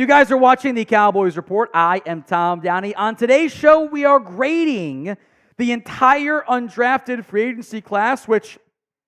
You guys are watching the Cowboys Report. I am Tom Downey. On today's show, we are grading the entire undrafted free agency class, which,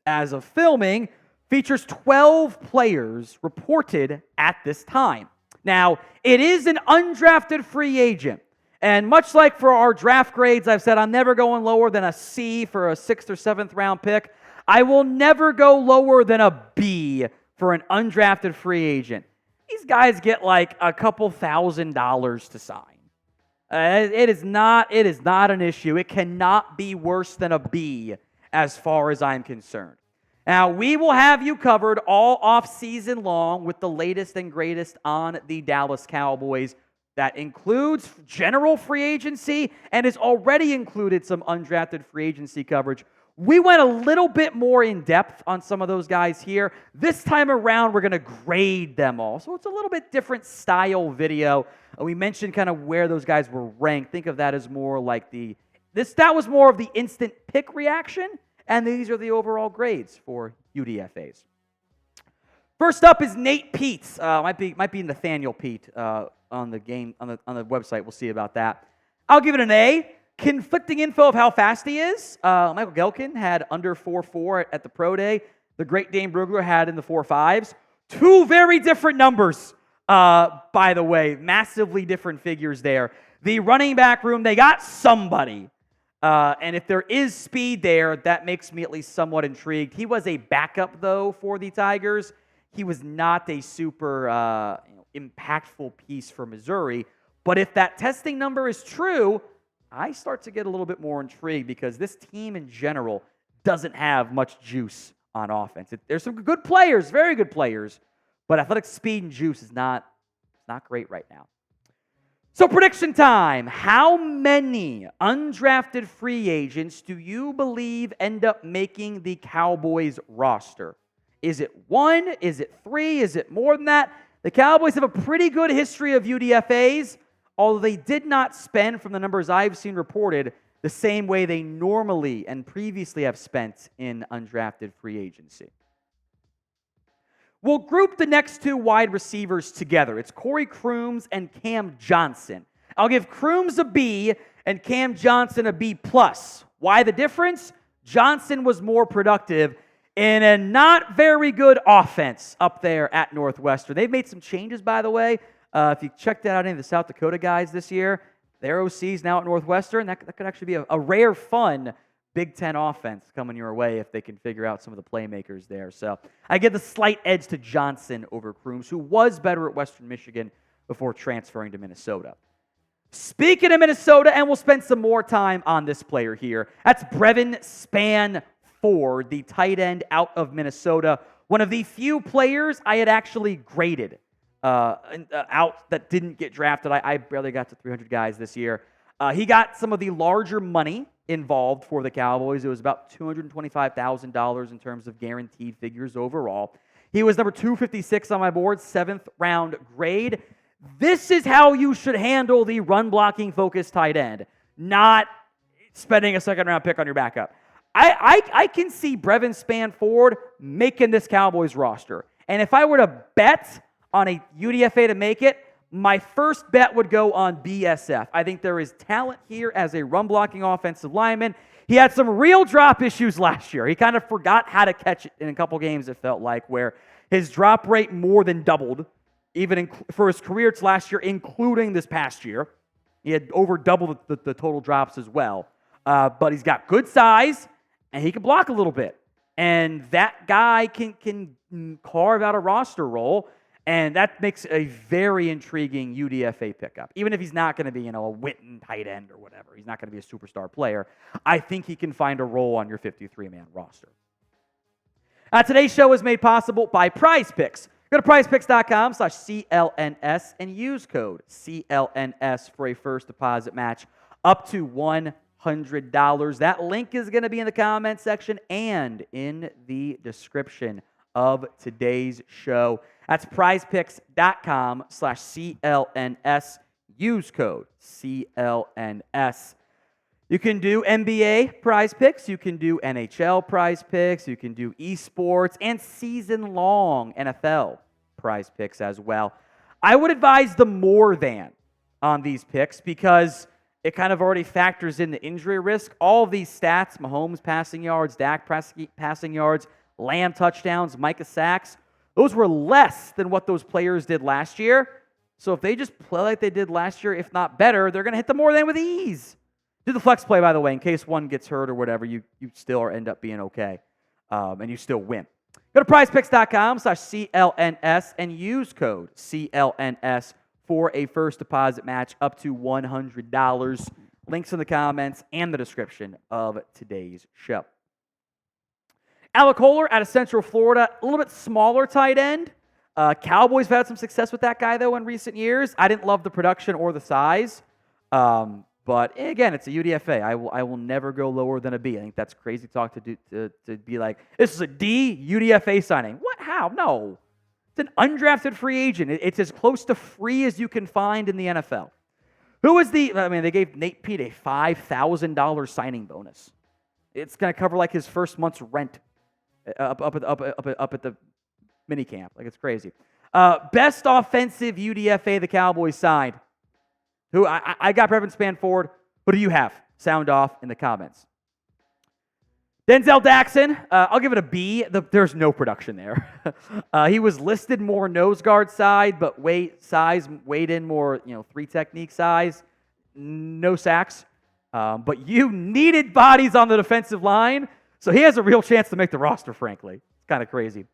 as of filming, features 12 players reported at this time. Now, it is an undrafted free agent. And much like for our draft grades, I've said I'm never going lower than a C for a 6th or 7th round pick. I will never go lower than a B for an undrafted free agent. These guys get like a couple $1,000s to sign. It is not an issue. It cannot be worse than a B as far as I'm concerned. Now, we will have you covered all off-season long with the latest and greatest on the Dallas Cowboys. That includes general free agency and has already included some undrafted free agency coverage. We went a little bit more in depth on some of those guys here. That time around, we're going to grade them all. So it's a little bit different style video. We mentioned kind of where those guys were ranked. Think of that as more like that was more of the instant pick reaction, and these are the overall grades for UDFAs. First up is Nate Peat. Might be Nathaniel Peat on the website. We'll see about that. I'll give it an A. Conflicting info of how fast he is. Michael Gelkin had under 4.4 at the Pro Day. The great Dane Brugler had in the 4.5s. Two very different numbers, by the way. Massively different figures there. The running back room, they got somebody. And if there is speed there, that makes me at least somewhat intrigued. He was a backup, though, for the Tigers. He was not a super impactful piece for Missouri. But if that testing number is true, I start to get a little bit more intrigued because this team in general doesn't have much juice on offense. There's some good players, very good players, but athletic speed and juice is not great right now. So prediction time. How many undrafted free agents do you believe end up making the Cowboys roster? Is it 1? Is it 3? Is it more than that? The Cowboys have a pretty good history of UDFAs, although they did not spend, from the numbers I've seen reported, the same way they normally and previously have spent in undrafted free agency. We'll group the next two wide receivers together. It's Corey Crooms and Cam Johnson. I'll give Crooms a B and Cam Johnson a B+. Why the difference? Johnson was more productive in a not very good offense up there at Northwestern. They've made some changes, by the way. If you checked out any of the South Dakota guys this year, their OC's now at Northwestern. That could actually be a rare, fun Big Ten offense coming your way if they can figure out some of the playmakers there. So I give the slight edge to Johnson over Crooms, who was better at Western Michigan before transferring to Minnesota. Speaking of Minnesota, and we'll spend some more time on this player here, that's Brevyn Spann-Ford, the tight end out of Minnesota. One of the few players I had actually graded out that didn't get drafted. I barely got to 300 guys this year. He got some of the larger money involved for the Cowboys. It was about $225,000 in terms of guaranteed figures overall. He was number 256 on my board, 7th round grade. This is how you should handle the run-blocking focused tight end, not spending a second-round pick on your backup. I can see Brevyn Spann-Ford making this Cowboys roster. And if I were to bet on a UDFA to make it, my first bet would go on BSF. I think there is talent here as a run-blocking offensive lineman. He had some real drop issues last year. He kind of forgot how to catch it in a couple games, it felt like, where his drop rate more than doubled, even for his career it's last year, including this past year. He had over double the total drops as well. But he's got good size, and he can block a little bit. And that guy can carve out a roster role. And that makes a very intriguing UDFA pickup. Even if he's not going to be, a Witten tight end or whatever. He's not going to be a superstar player. I think he can find a role on your 53-man roster. Today's show is made possible by Prize Picks. Go to prizepicks.com/CLNS and use code CLNS for a first deposit match up to $100. That link is going to be in the comment section and in the description of today's show. That's prizepicks.com/CLNS. Use code CLNS. You can do NBA prize picks. You can do NHL prize picks. You can do esports and season-long NFL prize picks as well. I would advise the more than on these picks because it kind of already factors in the injury risk. All of these stats, Mahomes passing yards, Dak passing yards, Lamb touchdowns, Micah sacks, those were less than what those players did last year. So if they just play like they did last year, if not better, they're going to hit the more than with ease. Do the flex play, by the way, in case one gets hurt or whatever, you still end up being okay, and you still win. Go to prizepicks.com/CLNS and use code CLNS for a first deposit match up to $100. Links in the comments and the description of today's show. Alec Holler out of Central Florida, a little bit smaller tight end. Cowboys have had some success with that guy, though, in recent years. I didn't love the production or the size. But again, it's a UDFA. I will never go lower than a B. I think that's crazy talk to be like, this is a D UDFA signing. What? How? No. It's an undrafted free agent. It's as close to free as you can find in the NFL. They gave Nate Peat a $5,000 signing bonus. It's going to cover like his first month's rent up at the mini camp. Like, it's crazy. Best offensive UDFA the Cowboys signed. Who I got Brevyn Spann-Ford. Who do you have? Sound off in the comments. Denzel Dixon, I'll give it a B. There's no production there. He was listed more nose guard side, but weighed in more, 3 technique size. No sacks. But you needed bodies on the defensive line, so he has a real chance to make the roster, frankly. It's kind of crazy.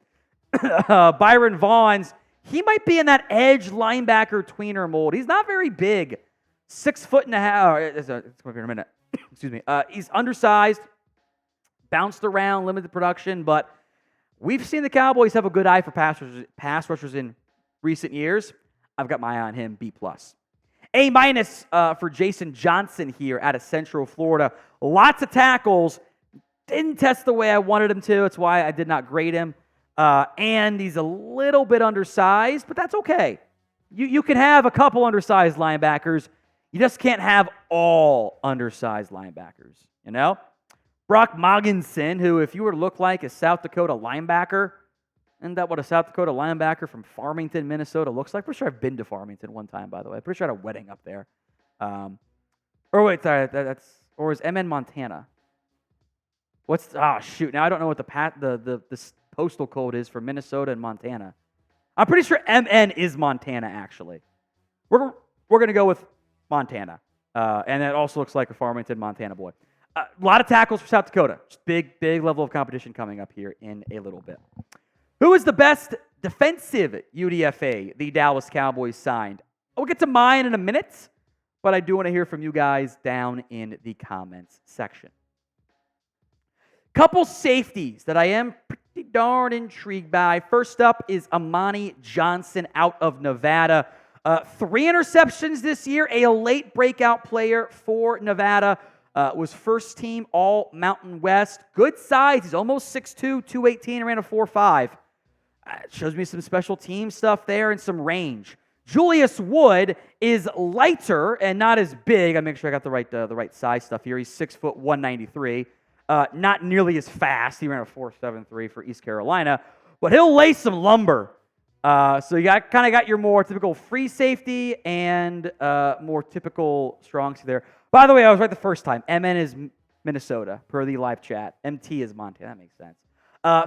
Byron Vaughns, he might be in that edge linebacker tweener mold. He's not very big. 6'1". It's going to be a minute. Excuse me. He's undersized, bounced around, limited production, but we've seen the Cowboys have a good eye for pass rushers in recent years. I've got my eye on him, B+. A- for Jason Johnson here out of Central Florida. Lots of tackles. Didn't test the way I wanted him to. That's why I did not grade him. And he's a little bit undersized, but that's okay. You can have a couple undersized linebackers. You just can't have all undersized linebackers, Brock Mogensen, who, if you were to look like a South Dakota linebacker, isn't that what a South Dakota linebacker from Farmington, Minnesota looks like? Pretty sure I've been to Farmington one time, by the way. Pretty sure I had a wedding up there. Or is MN Montana? Now I don't know what the postal code is for Minnesota and Montana. I'm pretty sure MN is Montana, actually. We're going to go with Montana. And that also looks like a Farmington, Montana boy. A lot of tackles for South Dakota. Just big level of competition coming up here in a little bit. Who is the best defensive UDFA the Dallas Cowboys signed? I'll get to mine in a minute, but I do want to hear from you guys down in the comments section. Couple safeties that I am pretty darn intrigued by. First up is Emany Johnson out of Nevada. 3 interceptions this year, a late breakout player for Nevada. Was first team All Mountain West. Good size. He's almost 6'2", 218, ran a 4.5. Shows me some special team stuff there and some range. Julius Wood is lighter and not as big. I make sure I got the right size stuff here. He's 6 foot 193. Not nearly as fast. He ran a 4.73 for East Carolina, but he'll lay some lumber. So you got your more typical free safety and more typical strongs there. By the way, I was right the first time. MN is Minnesota, per the live chat. MT is Montana. That makes sense.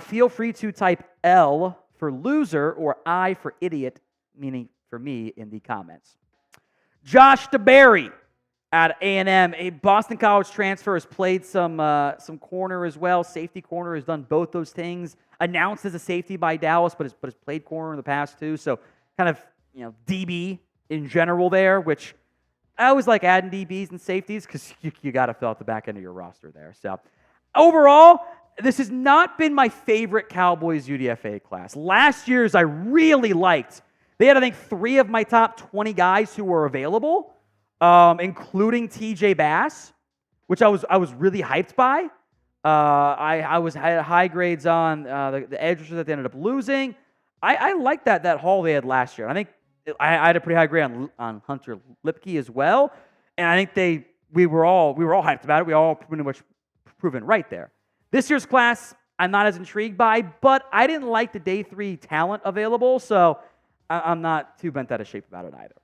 Feel free to type L for loser or I for idiot, meaning for me, in the comments. Josh DeBerry at A&M, a Boston College transfer, has played some corner as well. Safety corner, has done both those things. Announced as a safety by Dallas, but has played corner in the past too. So kind of DB in general there, which I always like adding DBs and safeties because you got to fill out the back end of your roster there. So overall, this has not been my favorite Cowboys UDFA class. Last year's I really liked. They had, I think, 3 of my top 20 guys who were available, including TJ Bass, which I was really hyped by. I had high grades on the edge rushers that they ended up losing. I liked that haul they had last year. I think I had a pretty high grade on Hunter Lipke as well, and I think we were all hyped about it. We all pretty much proven right there. This year's class, I'm not as intrigued by, but I didn't like the day 3 talent available, so I'm not too bent out of shape about it either.